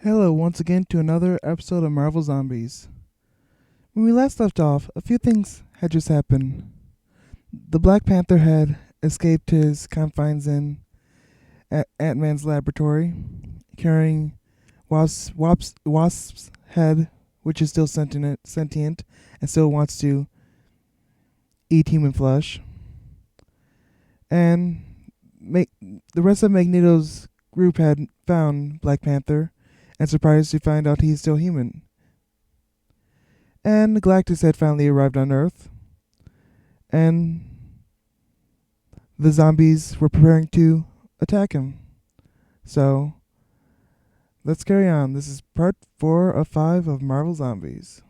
Hello, once again to another episode of Marvel Zombies. When we last left off, a few things had just happened. The Black Panther had escaped his confines in Ant-Man's laboratory, carrying Wasp's head, which is still sentient and still wants to eat human flesh. And the rest of Magneto's group had found Black Panther and surprised to find out he's still human. And Galactus had finally arrived on Earth, and the zombies were preparing to attack him. So, let's carry on. This is part 4 of 5 of Marvel Zombies.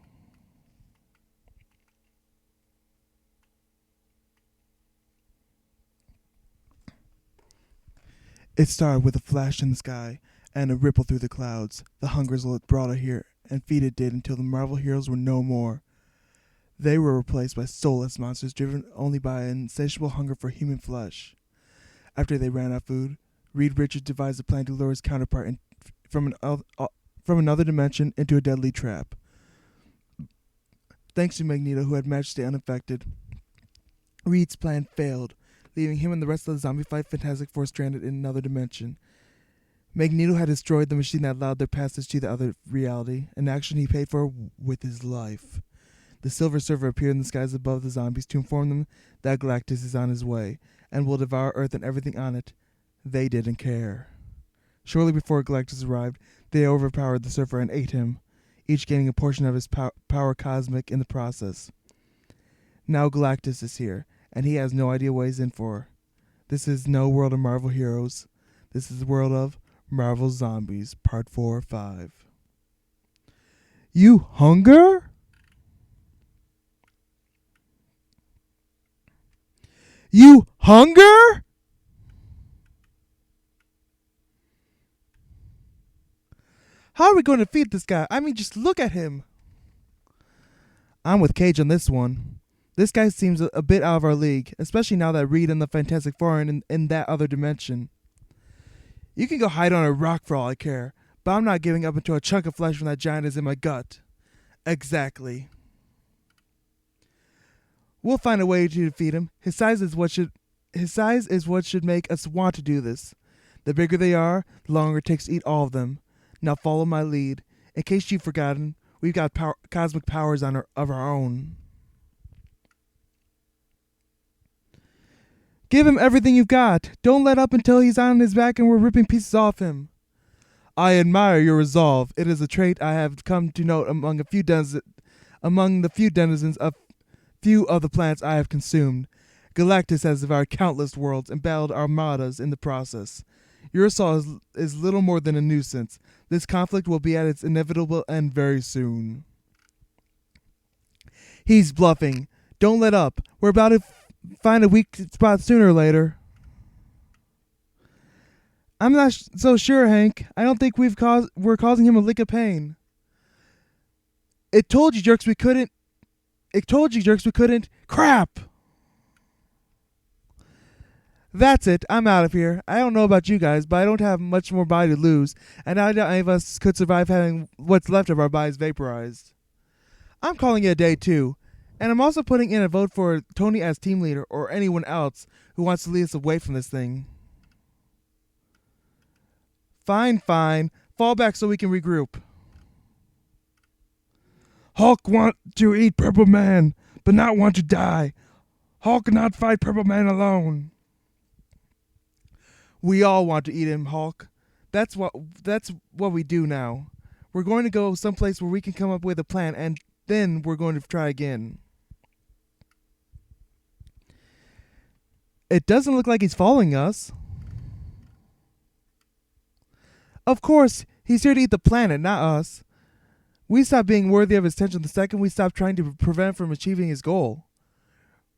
It started with a flash in the sky and a ripple through the clouds. The hungers brought it here, and feed it did until the Marvel heroes were no more. They were replaced by soulless monsters driven only by an insatiable hunger for human flesh. After they ran out of food, Reed Richards devised a plan to lure his counterpart from another dimension into a deadly trap. Thanks to Magneto, who had managed to stay unaffected, Reed's plan failed, leaving him and the rest of the zombie-fied Fantastic Four stranded in another dimension. Magneto had destroyed the machine that allowed their passage to the other reality, an action he paid for with his life. The Silver Surfer appeared in the skies above the zombies to inform them that Galactus is on his way and will devour Earth and everything on it. They didn't care. Shortly before Galactus arrived, they overpowered the Surfer and ate him, each gaining a portion of his power cosmic in the process. Now Galactus is here, and he has no idea what he's in for. This is no world of Marvel heroes. This is the world of Marvel Zombies, Part 4 or 5. You hunger? You hunger? How are we going to feed this guy? I mean, just look at him. I'm with Cage on this one. This guy seems a bit out of our league, especially now that Reed and the Fantastic Four are in that other dimension. You can go hide on a rock for all I care, but I'm not giving up until a chunk of flesh from that giant is in my gut. Exactly. We'll find a way to defeat him. His size is what should make us want to do this. The bigger they are, the longer it takes to eat all of them. Now follow my lead. In case you've forgotten, we've got cosmic powers of our own. Give him everything you've got. Don't let up until he's on his back and we're ripping pieces off him. I admire your resolve. It is a trait I have come to note among the few denizens of few of the planets I have consumed. Galactus has devoured countless worlds and battled armadas in the process. Your assault is little more than a nuisance. This conflict will be at its inevitable end very soon. He's bluffing. Don't let up. We're about to find a weak spot sooner or later. I'm not so sure, Hank. I don't think we're causing him a lick of pain. It told you jerks we couldn't. Crap! That's it. I'm out of here. I don't know about you guys, but I don't have much more body to lose, and I doubt any of us could survive having what's left of our bodies vaporized. I'm calling it a day, too. And I'm also putting in a vote for Tony as team leader or anyone else who wants to lead us away from this thing. Fine. Fall back so we can regroup. Hulk want to eat Purple Man, but not want to die. Hulk cannot fight Purple Man alone. We all want to eat him, Hulk. That's what we do now. We're going to go someplace where we can come up with a plan, and then we're going to try again. It doesn't look like he's following us. Of course, he's here to eat the planet, not us. We stop being worthy of his attention the second we stop trying to prevent him from achieving his goal.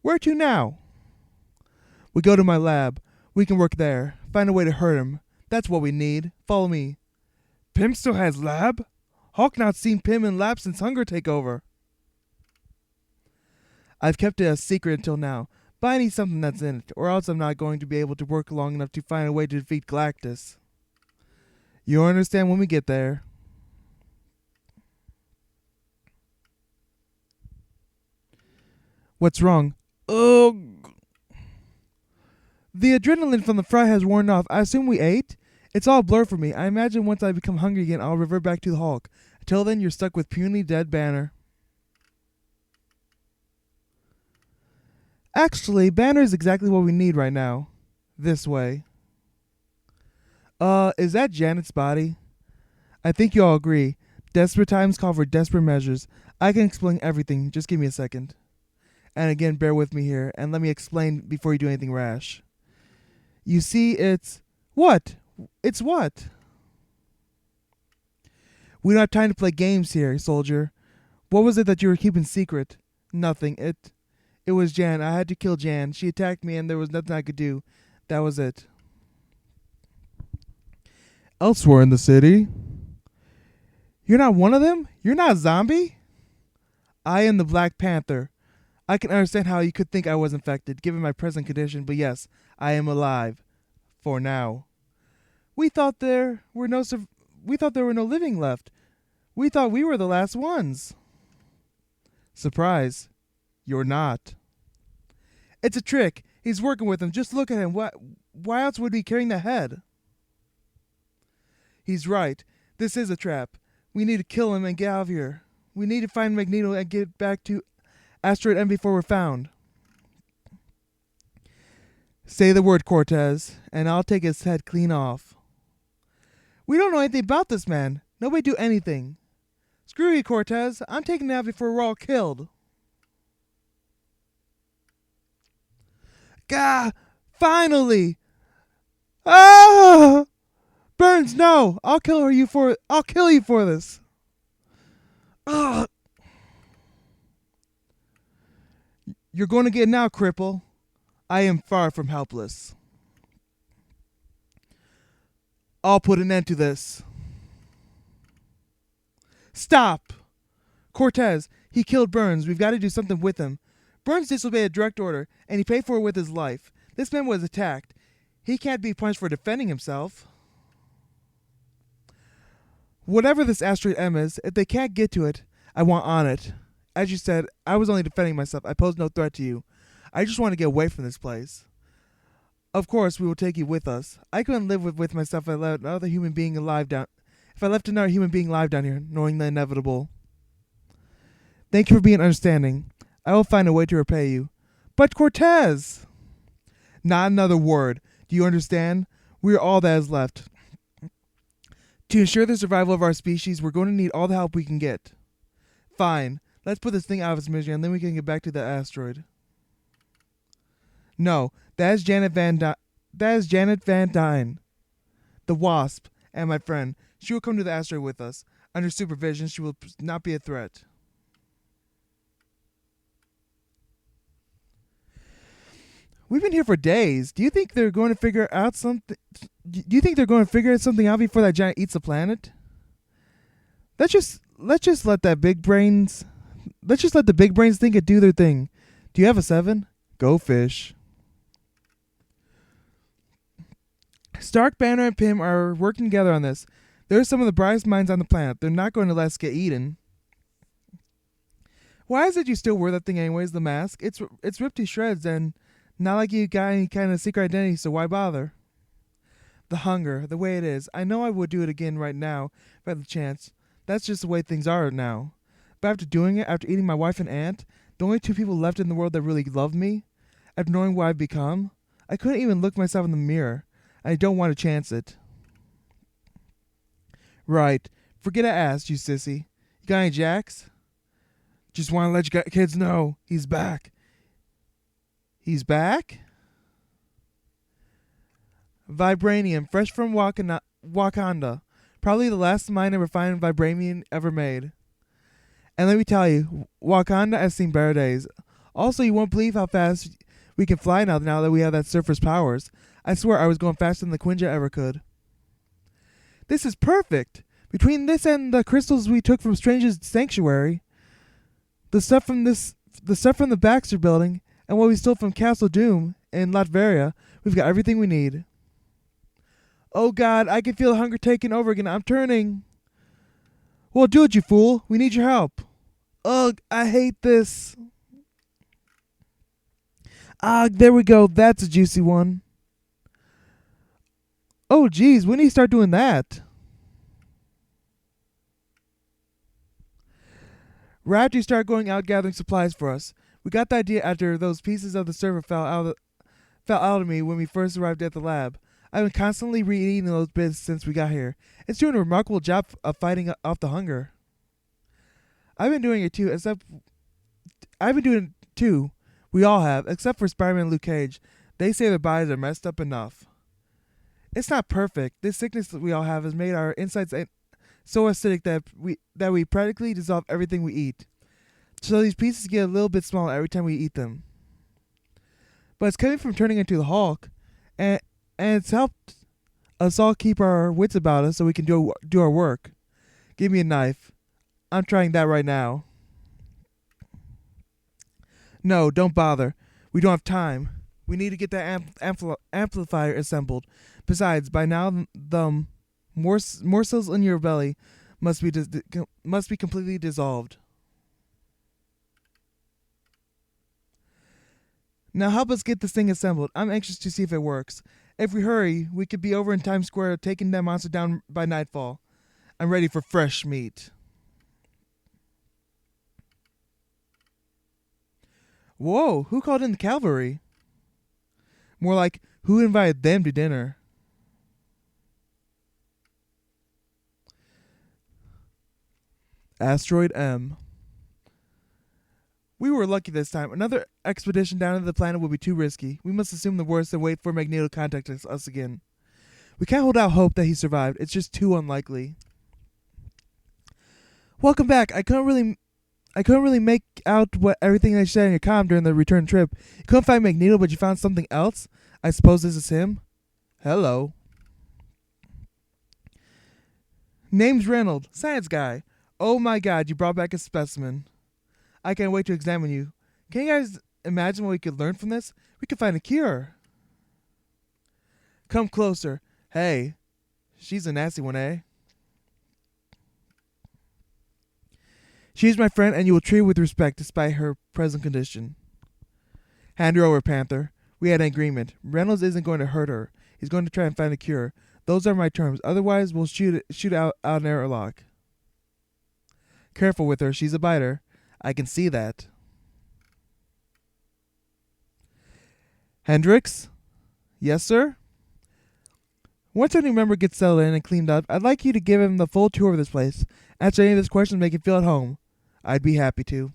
Where to now? We go to my lab. We can work there. Find a way to hurt him. That's what we need. Follow me. Pym still has lab? Hulk not seen Pym in lab since Hunger Takeover. I've kept it a secret until now, but I need something that's in it, or else I'm not going to be able to work long enough to find a way to defeat Galactus. You'll understand when we get there. What's wrong? Ugh. The adrenaline from the fry has worn off. I assume we ate? It's all a blur for me. I imagine once I become hungry again, I'll revert back to the Hulk. Until then, you're stuck with puny dead Banner. Actually, Banner is exactly what we need right now. This way. Is that Janet's body? I think you all agree. Desperate times call for desperate measures. I can explain everything. Just give me a second. And again, bear with me here, and let me explain before you do anything rash. You see, it's... What? It's what? We don't have time to play games here, soldier. What was it that you were keeping secret? Nothing. It was Jan. I had to kill Jan. She attacked me and there was nothing I could do. That was it. Elsewhere in the city. You're not one of them? You're not a zombie? I am the Black Panther. I can understand how you could think I was infected, given my present condition, but yes, I am alive. For now. We thought there were no living left. We thought we were the last ones. Surprise. You're not. It's a trick. He's working with him. Just look at him. Why else would he be carrying the head? He's right. This is a trap. We need to kill him and get out of here. We need to find Magneto and get back to Asteroid M before we're found. Say the word, Cortez, and I'll take his head clean off. We don't know anything about this man. Nobody do anything. Screw you, Cortez. I'm taking it out before we're all killed. Gah! Finally! Ah! Burns, no! I'll kill you for this. Ah! You're going to get it now, cripple. I am far from helpless. I'll put an end to this. Stop! Cortez, he killed Burns. We've got to do something with him. Burns disobeyed a direct order, and he paid for it with his life. This man was attacked. He can't be punished for defending himself. Whatever this Asteroid M is, if they can't get to it, I want on it. As you said, I was only defending myself. I posed no threat to you. I just want to get away from this place. Of course, we will take you with us. I couldn't live with myself if I left another human being alive down. If I left another human being alive down here, knowing the inevitable. Thank you for being understanding. I will find a way to repay you. But Cortez! Not another word. Do you understand? We are all that is left. To ensure the survival of our species, we're going to need all the help we can get. Fine. Let's put this thing out of its misery, and then we can get back to the asteroid. No, that is Janet Van Dyne, the Wasp, and my friend. She will come to the asteroid with us. Under supervision, she will not be a threat. We've been here for days. Do you think they're going to figure out something? Do you think they're going to figure something out before that giant eats the planet? Let's just let the big brains think and do their thing. Do you have a 7? Go fish. Stark, Banner, and Pym are working together on this. They're some of the brightest minds on the planet. They're not going to let us get eaten. Why is it you still wear that thing anyways, the mask? It's ripped to shreds, and not like you got any kind of secret identity, so why bother? The hunger, the way it is. I know I would do it again right now if I had the chance. That's just the way things are now. But after doing it, after eating my wife and aunt, the only 2 people left in the world that really loved me, after knowing what I've become, I couldn't even look myself in the mirror. I don't want to chance it. Right. Forget I asked, you sissy. You got any jacks? Just want to let you kids know. He's back. He's back? Vibranium, fresh from Wakanda. Probably the last mine of refined vibranium ever made. And let me tell you, Wakanda has seen better days. Also, you won't believe how fast we can fly now that we have that surface powers. I swear I was going faster than the Quinja ever could. This is perfect. Between this and the crystals we took from Strange's sanctuary, the stuff from the Baxter building, and what we stole from Castle Doom in Latveria, we've got everything we need. Oh God, I can feel the hunger taking over again. I'm turning. Well, do it, you fool. We need your help. Ugh, I hate this. Ah, there we go. That's a juicy one. Oh, geez, when do you start doing that? Right after you start going out gathering supplies for us. We got the idea after those pieces of the server fell out of me when we first arrived at the lab. I've been constantly re-eating those bits since we got here. It's doing a remarkable job of fighting off the hunger. I've been doing it too, except I've been doing it too. We all have, except for Spider-Man and Luke Cage. They say their bodies are messed up enough. It's not perfect. This sickness that we all have has made our insides so acidic that we practically dissolve everything we eat. So these pieces get a little bit smaller every time we eat them. But it's coming from turning into the Hulk, and it's helped us all keep our wits about us so we can do our work. Give me a knife. I'm trying that right now. No, don't bother. We don't have time. We need to get that amplifier assembled. Besides, by now the morsels in your belly must be completely dissolved. Now help us get this thing assembled. I'm anxious to see if it works. If we hurry, we could be over in Times Square taking that monster down by nightfall. I'm ready for fresh meat. Whoa, who called in the cavalry? More like, who invited them to dinner? Asteroid M. We were lucky this time. Another expedition down to the planet would be too risky. We must assume the worst and wait for Magneto to contact us again. We can't hold out hope that he survived. It's just too unlikely. Welcome back. I couldn't really make out what everything they said in your comm during the return trip. You couldn't find Magneto, but you found something else? I suppose this is him? Hello. Name's Reynolds, science guy. Oh my god, you brought back a specimen. I can't wait to examine you. Can you guys imagine what we could learn from this? We could find a cure. Come closer. Hey, she's a nasty one, eh? She's my friend, and you will treat her with respect despite her present condition. Hand her over, Panther. We had an agreement. Reynolds isn't going to hurt her. He's going to try and find a cure. Those are my terms. Otherwise, we'll shoot out an airlock. Careful with her. She's a biter. I can see that. Hendricks? Yes, sir? Once our new member gets settled in and cleaned up, I'd like you to give him the full tour of this place. Answer any of his questions and make him feel at home. I'd be happy to.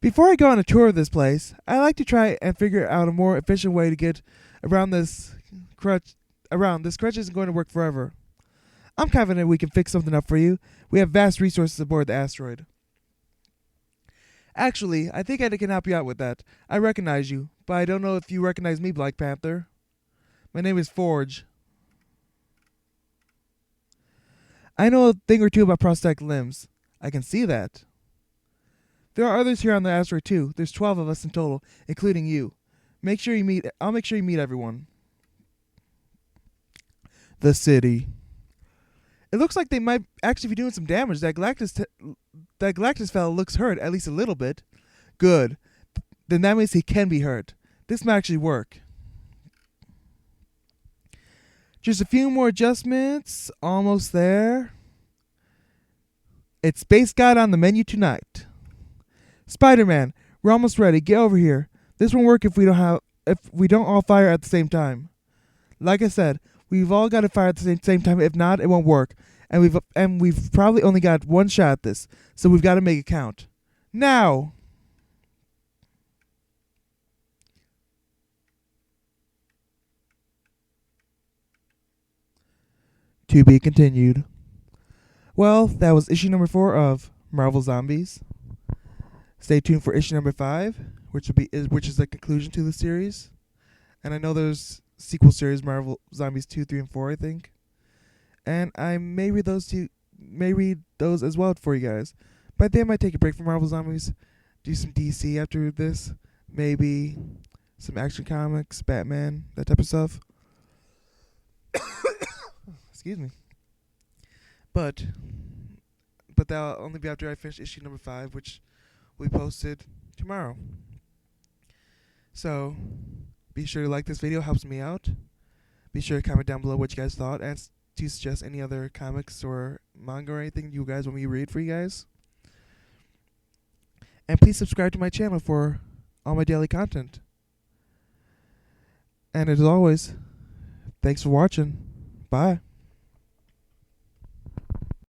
Before I go on a tour of this place, I'd like to try and figure out a more efficient way to get around this crutch. This crutch isn't going to work forever. I'm confident we can fix something up for you. We have vast resources aboard the asteroid. Actually, I think I can help you out with that. I recognize you, but I don't know if you recognize me, Black Panther. My name is Forge. I know a thing or two about prosthetic limbs. I can see that. There are others here on the asteroid too. There's 12 of us in total, including you. I'll make sure you meet everyone. The city. It looks like they might actually be doing some damage. That Galactus fellow looks hurt, at least a little bit. Good. Then that means he can be hurt. This might actually work. Just a few more adjustments. Almost there. It's Space God on the menu tonight. Spider-Man, we're almost ready. Get over here. This won't work if we don't all fire at the same time. Like I said, we've all got to fire at the same time. If not, it won't work. And we've probably only got one shot at this, so we've got to make it count. Now. To be continued. Well, that was issue number 4 of Marvel Zombies. Stay tuned for issue number 5, which is the conclusion to the series. And I know there's sequel series, Marvel Zombies 2, 3, and 4, I think. And I may read those as well for you guys. But then I might take a break from Marvel Zombies, do some DC after this, maybe some Action Comics, Batman, that type of stuff. Excuse me. But that'll only be after I finish issue number 5, which will be posted tomorrow. So, be sure to like this video, helps me out. Be sure to comment down below what you guys thought, and to suggest any other comics or manga or anything you guys want me to read for you guys. And please subscribe to my channel for all my daily content. And as always, thanks for watching. Bye.